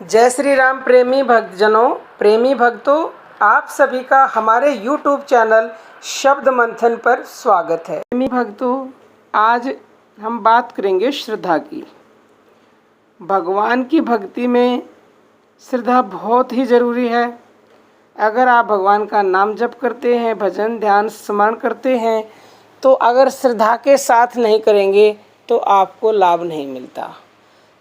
जय श्री राम प्रेमी भक्तजनों, प्रेमी भक्तों, आप सभी का हमारे YouTube चैनल शब्द मंथन पर स्वागत है। प्रेमी भक्तों, आज हम बात करेंगे श्रद्धा की। भगवान की भक्ति में श्रद्धा बहुत ही ज़रूरी है। अगर आप भगवान का नाम जप करते हैं, भजन ध्यान स्मरण करते हैं, तो अगर श्रद्धा के साथ नहीं करेंगे तो आपको लाभ नहीं मिलता।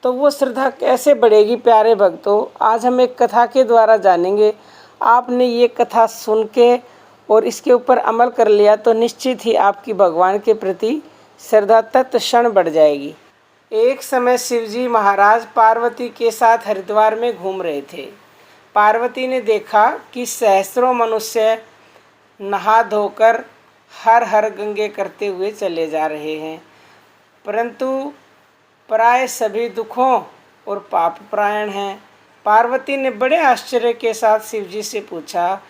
तो वो श्रद्धा कैसे बढ़ेगी प्यारे भक्तों, आज हम एक कथा के द्वारा जानेंगे। आपने ये कथा सुन के और इसके ऊपर अमल कर लिया तो निश्चित ही आपकी भगवान के प्रति श्रद्धा तत्क्षण बढ़ जाएगी। एक समय शिवजी महाराज पार्वती के साथ हरिद्वार में घूम रहे थे। पार्वती ने देखा कि सहस्रों मनुष्य नहा धोकर हर हर गंगे करते हुए चले जा रहे हैं, परंतु प्राय सभी दुखों और पाप परायण हैं। पार्वती ने बड़े आश्चर्य के साथ शिवजी से पूछा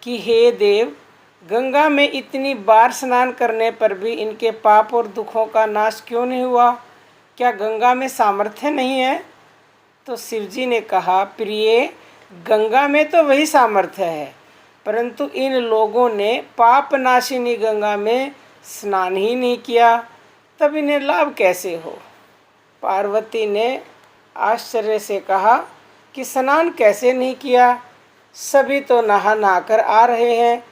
कि हे देव, गंगा में इतनी बार स्नान करने पर भी इनके पाप और दुखों का नाश क्यों नहीं हुआ? क्या गंगा में सामर्थ्य नहीं है? तो शिवजी ने कहा, प्रिय, गंगा में तो वही सामर्थ्य है, परंतु इन लोगों ने पाप नाशिनी गंगा में स्नान ही नहीं किया, तब इन्हें लाभ कैसे हो? पार्वती ने आश्चर्य से कहा कि स्नान कैसे नहीं किया? सभी तो नहा नहाकर आ रहे हैं,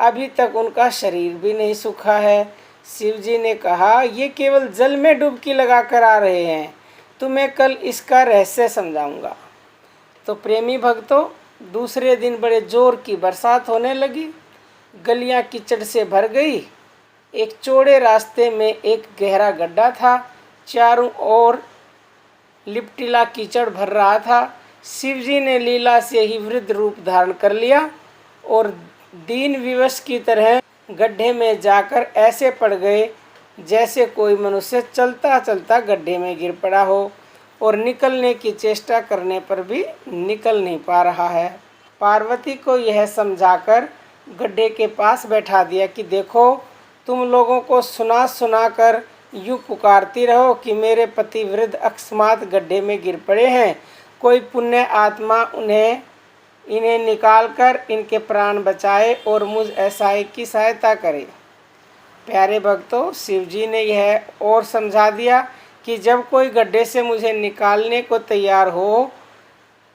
अभी तक उनका शरीर भी नहीं सूखा है। शिवजी ने कहा, ये केवल जल में डुबकी लगाकर आ रहे हैं, तुम्हें कल इसका रहस्य समझाऊंगा। तो प्रेमी भक्तों, दूसरे दिन बड़े जोर की बरसात होने लगी। गलियां कीचड़ से भर गई। एक चौड़े रास्ते में एक गहरा गड्ढा था, चारों ओर लिपटिला कीचड़ भर रहा था। शिवजी ने लीला से ही वृद्ध रूप धारण कर लिया और दीन विवश की तरह गड्ढे में जाकर ऐसे पड़ गए जैसे कोई मनुष्य चलता चलता गड्ढे में गिर पड़ा हो और निकलने की चेष्टा करने पर भी निकल नहीं पा रहा है। पार्वती को यह समझाकर गड्ढे के पास बैठा दिया कि देखो, तुम लोगों को सुना सुना कर यूँ पुकारती रहो कि मेरे पति वृद्ध अकस्मात गड्ढे में गिर पड़े हैं, कोई पुण्य आत्मा इन्हें निकाल कर इनके प्राण बचाए और मुझ ऐसाई की सहायता करे। प्यारे भक्तों, शिवजी ने यह और समझा दिया कि जब कोई गड्ढे से मुझे निकालने को तैयार हो,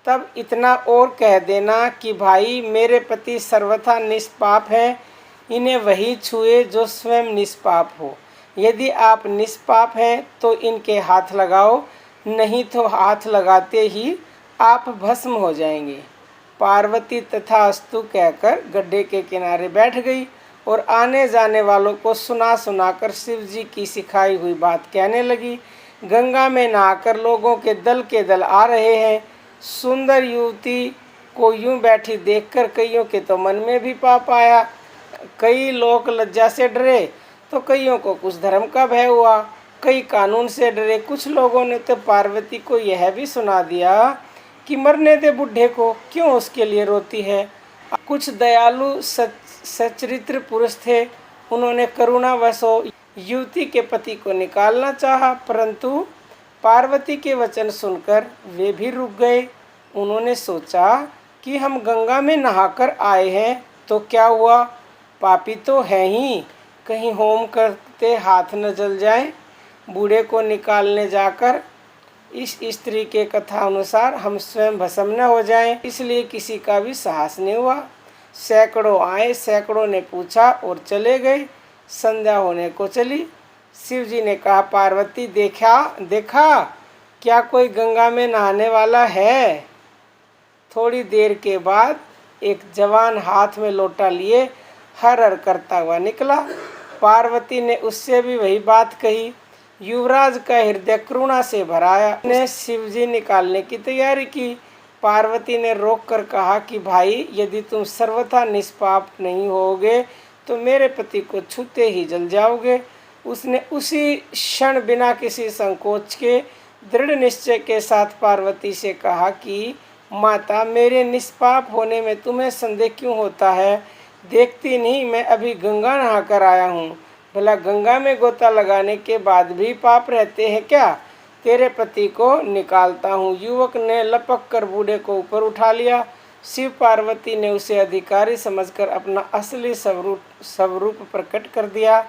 तब इतना और कह देना कि भाई, मेरे पति सर्वथा निष्पाप हैं, इन्हें वही छुए जो स्वयं निष्पाप हो। यदि आप निष्पाप हैं तो इनके हाथ लगाओ, नहीं तो हाथ लगाते ही आप भस्म हो जाएंगे। पार्वती तथास्तु कहकर गड्ढे के किनारे बैठ गई और आने जाने वालों को सुना सुनाकर शिवजी की सिखाई हुई बात कहने लगी। गंगा में नहाकर लोगों के दल आ रहे हैं। सुंदर युवती को यूं बैठी देखकर कईयों के तो मन में भी पाप आया। कई लोग लज्जा से डरे तो कईयों को कुछ धर्म का भय हुआ, कई कानून से डरे। कुछ लोगों ने तो पार्वती को यह भी सुना दिया कि मरने दे बुढ़े को, क्यों उसके लिए रोती है। कुछ दयालु सच्चरित्र पुरुष थे, उन्होंने करुणावशों युवती के पति को निकालना चाहा, परंतु पार्वती के वचन सुनकर वे भी रुक गए। उन्होंने सोचा कि हम गंगा में नहाकर आए हैं तो क्या हुआ, पापी तो है ही, कहीं होम करते हाथ न जल जाए। बूढ़े को निकालने जाकर इस स्त्री के कथा अनुसार हम स्वयं भस्म न हो जाएं, इसलिए किसी का भी साहस नहीं हुआ। सैकड़ों आए, सैकड़ों ने पूछा और चले गए। संध्या होने को चली। शिवजी ने कहा, पार्वती, देखा क्या कोई गंगा में नहाने वाला है? थोड़ी देर के बाद एक जवान हाथ में लोटा लिए हर हर करता हुआ निकला। पार्वती ने उससे भी वही बात कही। युवराज का हृदय करुणा से भराया। ने शिवजी निकालने की तैयारी की। पार्वती ने रोक कर कहा कि भाई, यदि तुम सर्वथा निष्पाप नहीं होगे तो मेरे पति को छूते ही जल जाओगे। उसने उसी क्षण बिना किसी संकोच के दृढ़ निश्चय के साथ पार्वती से कहा कि माता, मेरे निष्पाप होने में तुम्हें संदेह क्यों होता है? देखती नहीं, मैं अभी गंगा नहाकर आया हूँ। भला गंगा में गोता लगाने के बाद भी पाप रहते हैं क्या? तेरे पति को निकालता हूँ। युवक ने लपक कर बूढ़े को ऊपर उठा लिया। शिव पार्वती ने उसे अधिकारी समझकर अपना असली स्वरूप प्रकट कर दिया,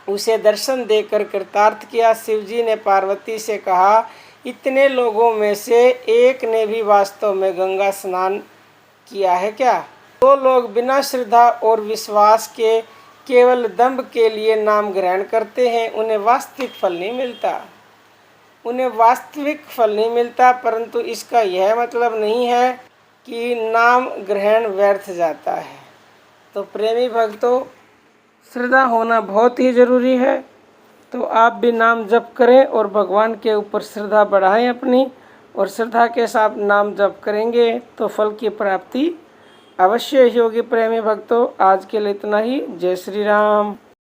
उसे दर्शन देकर कृतार्थ किया। शिवजी ने पार्वती से कहा, इतने लोगों में से एक ने भी वास्तव में गंगा स्नान किया है क्या? दो लोग बिना श्रद्धा और विश्वास के केवल दंभ के लिए नाम ग्रहण करते हैं, उन्हें वास्तविक फल नहीं मिलता। परंतु इसका यह मतलब नहीं है कि नाम ग्रहण व्यर्थ जाता है। तो प्रेमी भक्तों, श्रद्धा होना बहुत ही ज़रूरी है। तो आप भी नाम जप करें और भगवान के ऊपर श्रद्धा बढ़ाएं अपनी, और श्रद्धा के साथ नाम जप करेंगे तो फल की प्राप्ति अवश्य ही होगी। प्रेमी भक्तों, आज के लिए इतना ही। जय श्री राम।